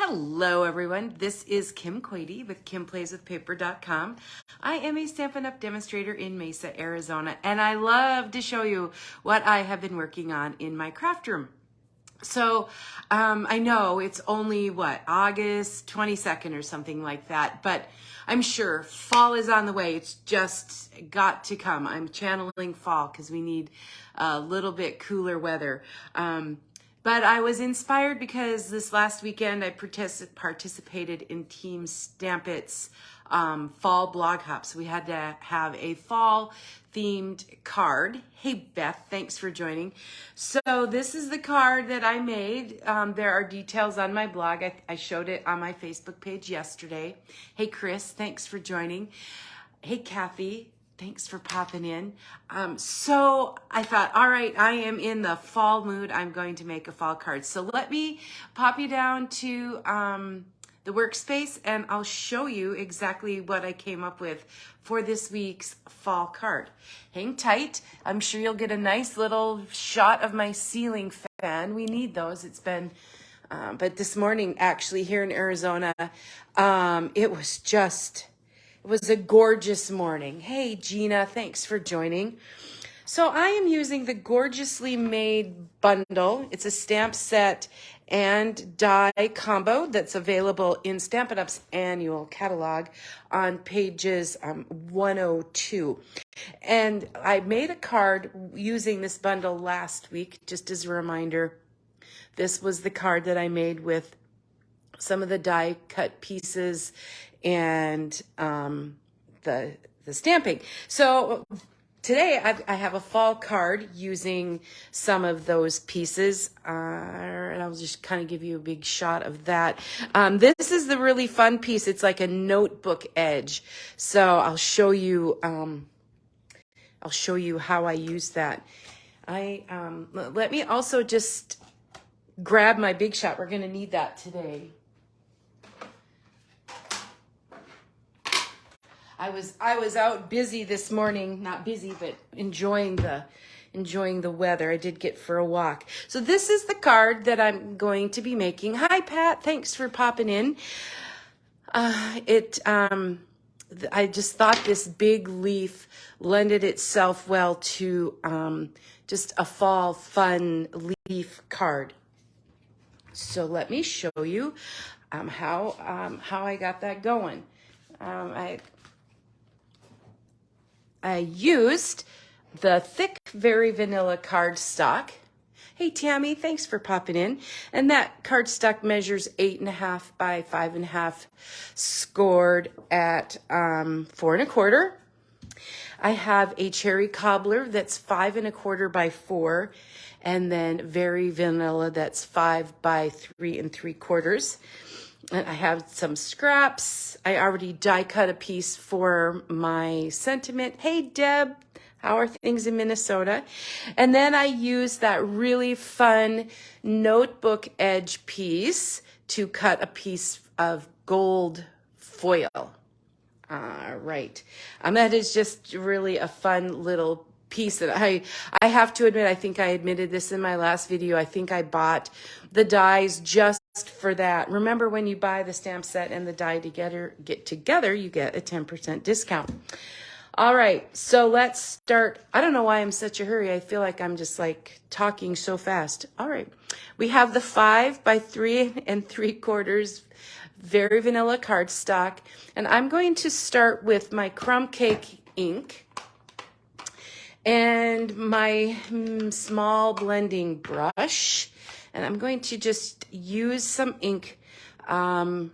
Hello everyone, this is Kim Quady with KimPlaysWithPaper.com. I am a Stampin' Up! Demonstrator in Mesa, Arizona, and I love to show you what I have been working on in my craft room. So I know it's only, August 22nd or something like that, but I'm sure fall is on the way. It's just got to come. I'm channeling fall because we need a little bit cooler weather. But I was inspired because this last weekend I participated in Team Stampit's fall blog hop. So we had to have a fall themed card. Hey Beth, thanks for joining. So this is the card that I made. There are details on my blog. I showed it on my Facebook page yesterday. Hey Chris, thanks for joining. Hey Kathy, thanks for popping in. So I thought, all right, I am in the fall mood. I'm going to make a fall card. So let me pop you down to the workspace and I'll show you exactly what I came up with for this week's fall card. Hang tight. I'm sure you'll get a nice little shot of my ceiling fan. We need those. It's been, but this morning actually here in Arizona, it was a gorgeous morning. Hey, Gina, thanks for joining. So I am using the Gorgeously Made bundle. It's a stamp set and die combo that's available in Stampin' Up's annual catalog on pages 102. And I made a card using this bundle last week, just as a reminder. This was the card that I made with some of the die cut pieces and the stamping. So today I have a fall card using some of those pieces, and I'll just kind of give you a big shot of that. This is the really fun piece. It's like a notebook edge. So I'll show you how I use that. Let me also just grab my big shot. We're going to need that today. I was out busy this morning, not busy, but enjoying the weather. I did get for a walk. So this is the card that I'm going to be making. Hi Pat, thanks for popping in. I just thought this big leaf lended itself well to just a fall fun leaf card. So let me show you how I got that going. I used the thick Very Vanilla cardstock. Hey Tammy, thanks for popping in. And that cardstock measures 8.5 by 5.5, scored at 4 1/4. I have a cherry cobbler that's 5 1/4 by 4, and then Very Vanilla that's 5 by 3 3/4. And I have some scraps. I already die cut a piece for my sentiment. Hey, Deb, how are things in Minnesota? And then I use that really fun notebook edge piece to cut a piece of gold foil. Right. That is just really a fun little piece that I have to admit, I think I admitted this in my last video. I think I bought the dies just for that. Remember, when you buy the stamp set and the die together, you get a 10% discount. All right, so let's start. I don't know why I'm such a hurry. I feel like I'm just like talking so fast. All right, we have the 5 by 3 3/4 Very Vanilla cardstock, and I'm going to start with my crumb cake ink and my small blending brush, and I'm going to just use some ink to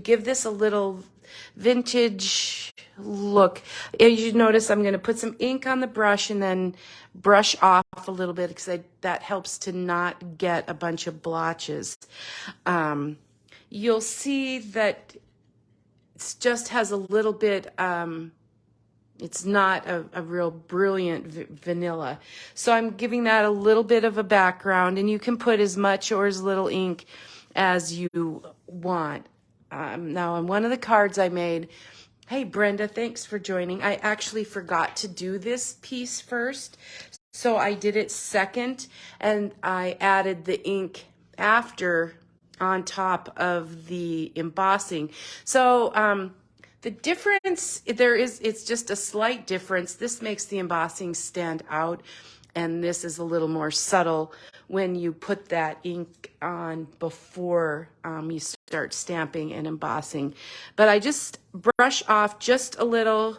give this a little vintage look. As you notice, I'm going to put some ink on the brush and then brush off a little bit because that helps to not get a bunch of blotches. You'll see that it just has a little bit, it's not a real brilliant vanilla. So I'm giving that a little bit of a background, and you can put as much or as little ink as you want. Now on one of the cards I made, hey Brenda, thanks for joining. I actually forgot to do this piece first, so I did it second, and I added the ink after on top of the embossing. So the difference it's just a slight difference. This makes the embossing stand out, and this is a little more subtle when you put that ink on before you start stamping and embossing. But I just brush off just a little.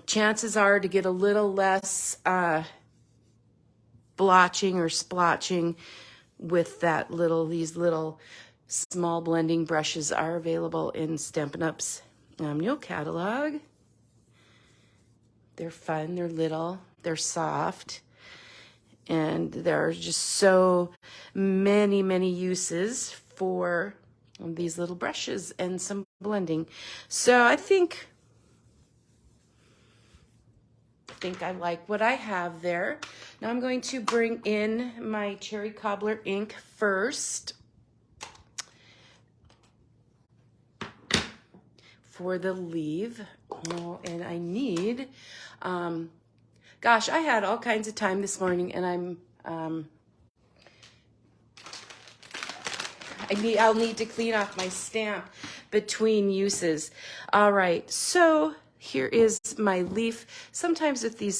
Chances are to get a little less blotching or splotching with that these little small blending brushes are available in Stampin' Up's annual catalog. They're fun, they're little, they're soft, and there are just so many, many uses for these little brushes and some blending. So I think I like what I have there. Now I'm going to bring in my Cherry Cobbler ink first for the leaf. Oh, and I need, gosh, I had all kinds of time this morning, and I'll need to clean off my stamp between uses. All right, so here is my leaf. Sometimes with the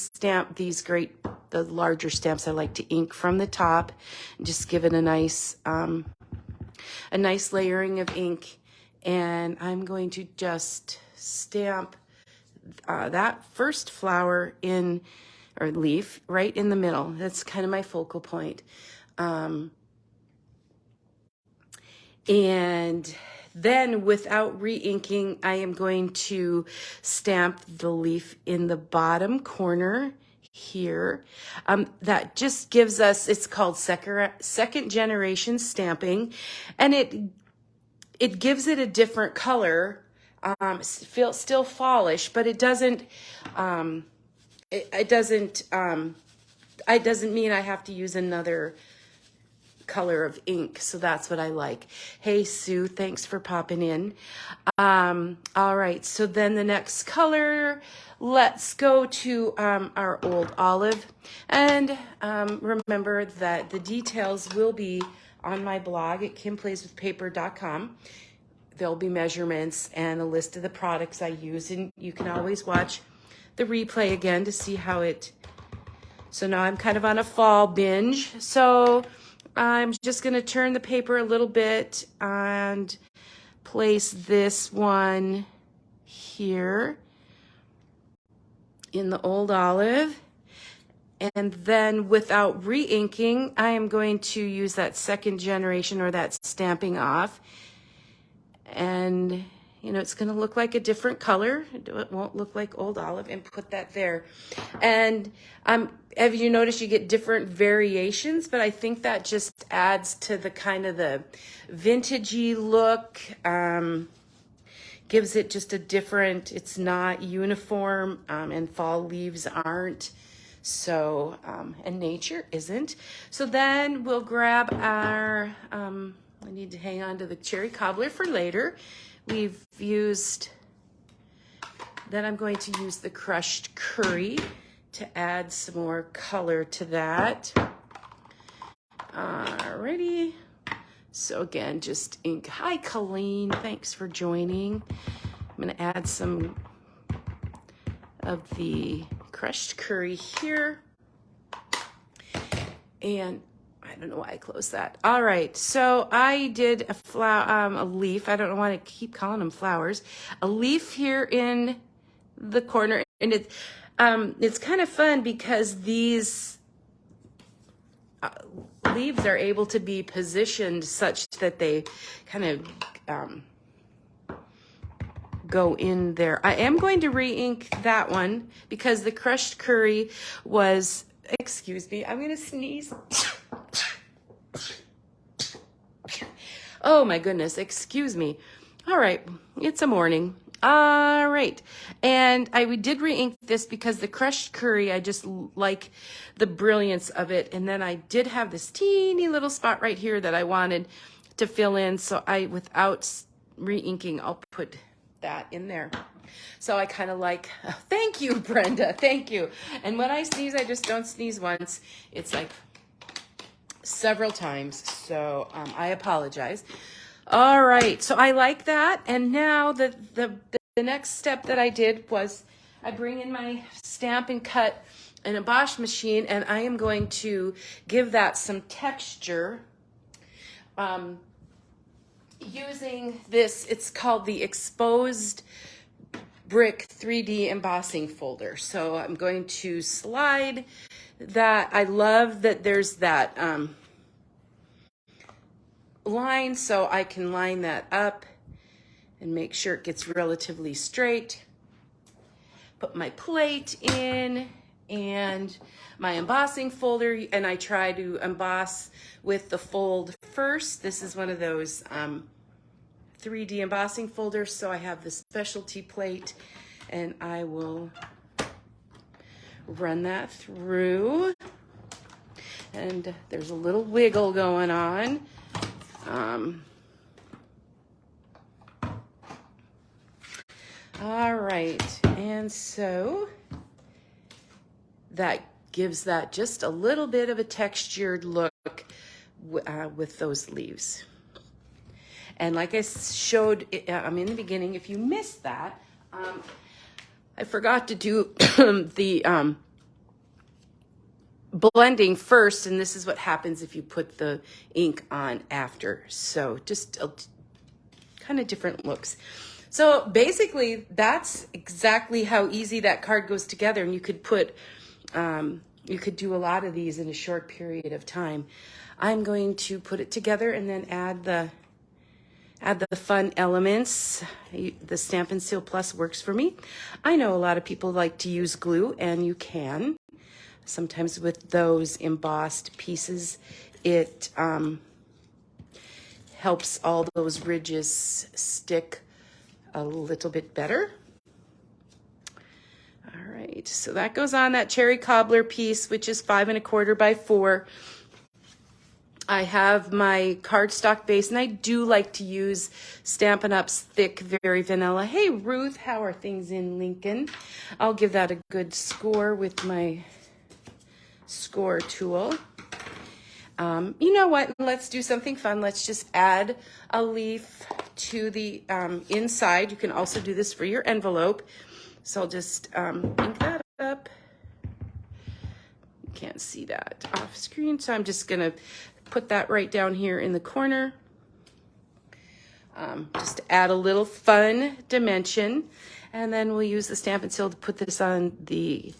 larger stamps, I like to ink from the top and just give it a nice layering of ink. And I'm going to just stamp that first flower or leaf right in the middle. That's kind of my focal point. And then without re-inking, I am going to stamp the leaf in the bottom corner here. That just gives us, it's called second generation stamping, and it gives it a different color. Still fallish, but it doesn't mean I have to use another color of ink. So that's what I like. Hey Sue, thanks for popping in. All right, so then the next color, let's go to our Old Olive. And remember that the details will be on my blog at kimplayswithpaper.com. There'll be measurements and a list of the products I use, and you can always watch the replay again to see how it. So now I'm kind of on a fall binge. So I'm just going to turn the paper a little bit and place this one here in the Old Olive. And then without re-inking, I am going to use that second generation or that stamping off. And, you know, it's going to look like a different color. It won't look like Old Olive, and put that there. And have you noticed you get different variations? But I think that just adds to the kind of the vintagey look. Gives it just a different, it's not uniform, and fall leaves aren't. So, and nature isn't. So then we'll grab our, I need to hang on to the Cherry Cobbler for later. We've used, then I'm going to use the crushed curry to add some more color to that. Alrighty. So again, just ink. Hi, Colleen. Thanks for joining. I'm going to add some of the crushed curry here. And I don't know why I closed that. All right, so I did a leaf. I don't know why I keep calling them flowers. A leaf here in the corner, and it's kind of fun because these leaves are able to be positioned such that they kind of go in there. I am going to re-ink that one because the crushed curry was, excuse me, I'm going to sneeze. Oh my goodness, excuse me. All right, it's a morning. All right, and we did re-ink this because the crushed curry, I just like the brilliance of it. And then I did have this teeny little spot right here that I wanted to fill in. So without re-inking, I'll put that in there. So I kind of like, thank you, Brenda, thank you. And when I sneeze, I just don't sneeze once. It's like several times. So I apologize. All right, so I like that. And now the next step that I did was I bring in my Stampin' Cut and emboss machine, and I am going to give that some texture using this. It's called the Exposed Brick 3D Embossing Folder. So I'm going to slide that. I love that there's that line, so I can line that up and make sure it gets relatively straight. Put my plate in and my embossing folder, and I try to emboss with the fold first. This is one of those 3D embossing folders, so I have the specialty plate, and I will run that through. And there's a little wiggle going on. All right, and so that gives that just a little bit of a textured look with those leaves. And like I showed in the beginning, if you missed that, I forgot to do the blending first, and this is what happens if you put the ink on after. So just kind of different looks. So basically, that's exactly how easy that card goes together, and you could put, you could do a lot of these in a short period of time. I'm going to put it together and then add the fun elements. The Stampin' Seal Plus works for me. I know a lot of people like to use glue, and you can. Sometimes with those embossed pieces, it helps all those ridges stick a little bit better. All right, so that goes on that cherry cobbler piece, which is 5 1/4 by 4. I have my cardstock base, and I do like to use Stampin' Up's Thick Very Vanilla. Hey, Ruth, how are things in Lincoln? I'll give that a good score with my score tool. You know what? Let's do something fun. Let's just add a leaf to the inside. You can also do this for your envelope. So I'll just ink that up. You can't see that off screen, so I'm just going to put that right down here in the corner. Just to add a little fun dimension. And then we'll use the Stampin' Seal to put this on the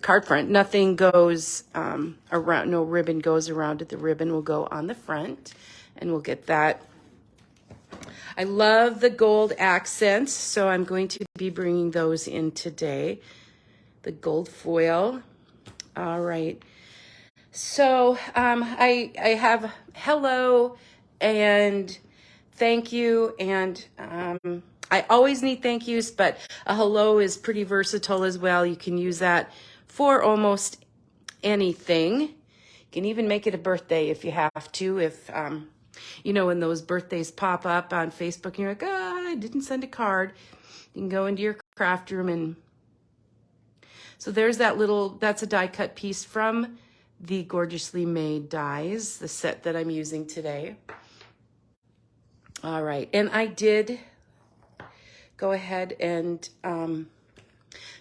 card front. Nothing goes around, no ribbon goes around it. The ribbon will go on the front, and we'll get that. I love the gold accents, so I'm going to be bringing those in today. The gold foil. All right. So I have hello and thank you, and I always need thank yous, but a hello is pretty versatile as well. You can use that for almost anything. You can even make it a birthday if you have to. If, you know, when those birthdays pop up on Facebook and you're like, oh, I didn't send a card. You can go into your craft room, and so there's that little, that's a die cut piece from the Gorgeously Made dies, the set that I'm using today. All right, and I did go ahead and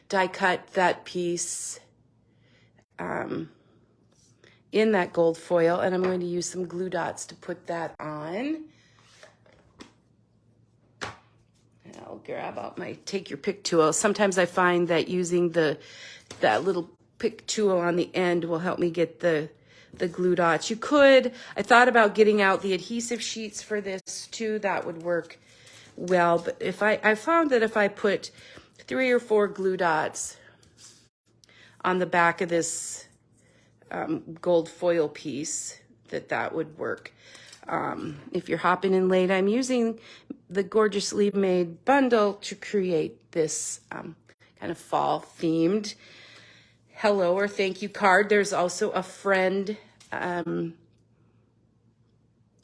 die cut that piece in that gold foil, and I'm going to use some glue dots to put that on. And I'll grab out my take your pick tool. Sometimes I find that using that little pick tool on the end will help me get the glue dots. You could, I thought about getting out the adhesive sheets for this too. That would work well, but if I found that if I put 3 or 4 glue dots on the back of this gold foil piece, that would work. If you're hopping in late, I'm using the Gorgeously Made bundle to create this kind of fall themed hello or thank you card. There's also a friend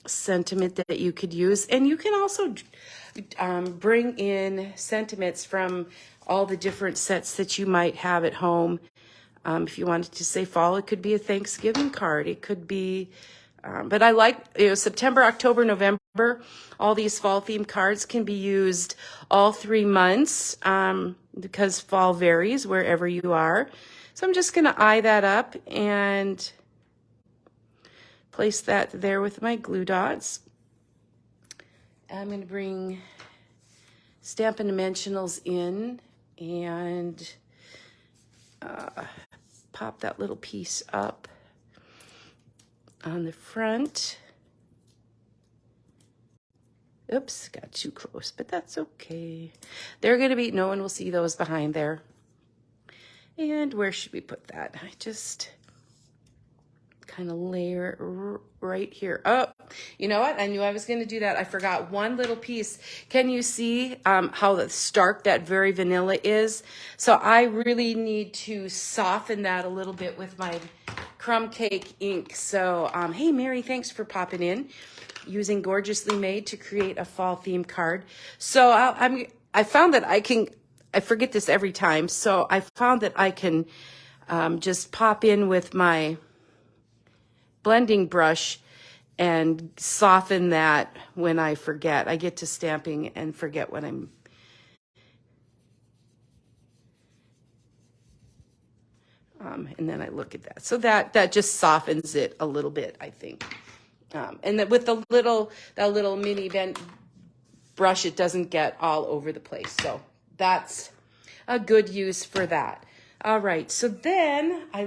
sentiment that you could use, and you can also bring in sentiments from all the different sets that you might have at home. If you wanted to say fall, it could be a Thanksgiving card. It could be But I like, September, October, November, all these fall theme cards can be used all 3 months because fall varies wherever you are. So I'm just going to eye that up and place that there with my glue dots. I'm going to bring Stampin' Dimensionals in and pop that little piece up on the front. Oops, got too close, but that's okay. They're going to be, no one will see those behind there. And where should we put that? I just kind of layer right here. Oh, you know what? I knew I was going to do that. I forgot one little piece. Can you see how stark that very vanilla is? So I really need to soften that a little bit with my crumb cake ink. So, hey, Mary, thanks for popping in. Using Gorgeously Made to create a fall theme card. So I found that I forget this every time. So I found that I can just pop in with my blending brush and soften that when I forget. I get to stamping and forget what I'm. And then I look at that. So that just softens it a little bit, I think. And that with that little mini bend brush, it doesn't get all over the place. So that's a good use for that. All right, so then I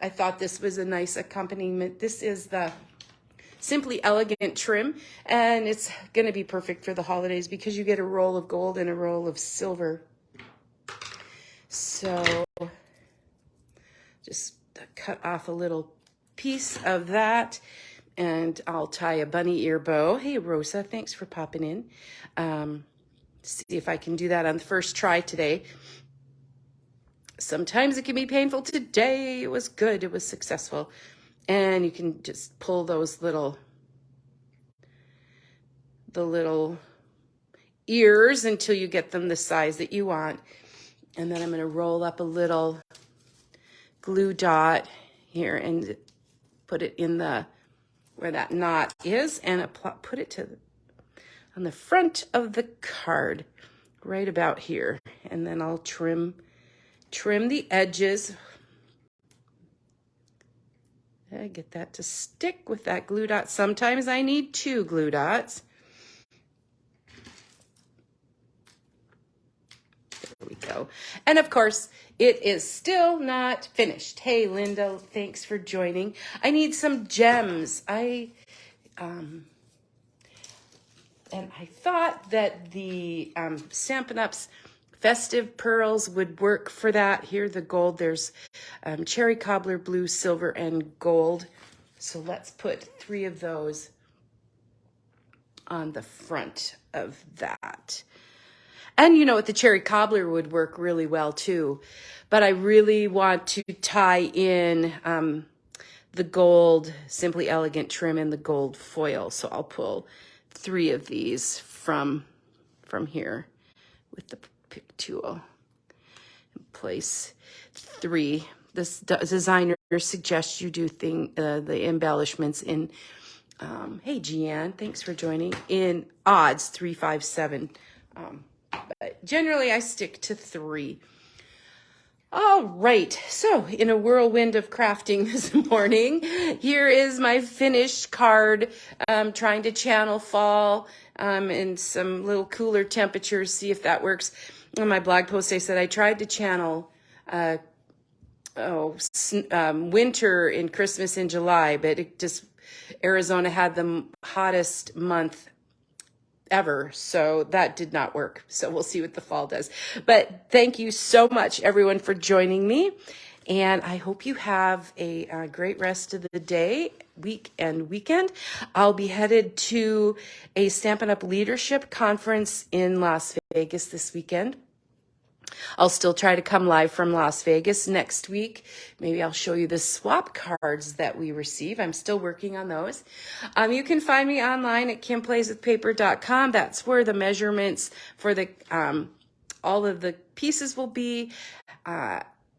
thought this was a nice accompaniment. This is the Simply Elegant trim, and it's going to be perfect for the holidays because you get a roll of gold and a roll of silver. So just cut off a little piece of that, and I'll tie a bunny ear bow. Hey, Rosa, thanks for popping in. See if I can do that on the first try today. Sometimes it can be painful. Today it was good. It was successful. And you can just pull those the little ears until you get them the size that you want. And then I'm going to roll up a little glue dot here and put it in where that knot is, and put it on the front of the card, right about here. And then I'll trim the edges. I get that to stick with that glue dot. Sometimes I need 2 glue dots. There we go. And of course, it is still not finished. Hey, Linda, thanks for joining. I need some gems. And I thought that the Stampin' Up's Festive Pearls would work for that. Here, the gold, there's cherry cobbler, blue, silver, and gold. So let's put 3 of those on the front of that. And you know what, the cherry cobbler would work really well too. But I really want to tie in the gold Simply Elegant trim and the gold foil. So I'll pull 3 of these from here with the pick tool and place 3. This designer suggests you do the embellishments in, hey Jeanne, thanks for joining, in odds 3, 5, 7. But generally I stick to 3. All right, so in a whirlwind of crafting this morning, here is my finished card, trying to channel fall in some little cooler temperatures, see if that works. On my blog post, I said I tried to channel winter in Christmas in July, but Arizona had the hottest month ever, so that did not work. So we'll see what the fall does. But thank you so much, everyone, for joining me, and I hope you have a great rest of the day, week, and weekend. I'll be headed to a Stampin' Up! Leadership Conference in Las Vegas this weekend. I'll still try to come live from Las Vegas next week. Maybe I'll show you the swap cards that we receive. I'm still working on those. You can find me online at kimplayswithpaper.com. That's where the measurements for the all of the pieces will be.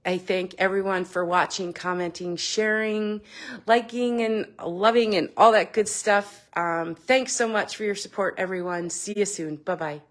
I thank everyone for watching, commenting, sharing, liking, and loving, and all that good stuff. Thanks so much for your support, everyone. See you soon. Bye-bye.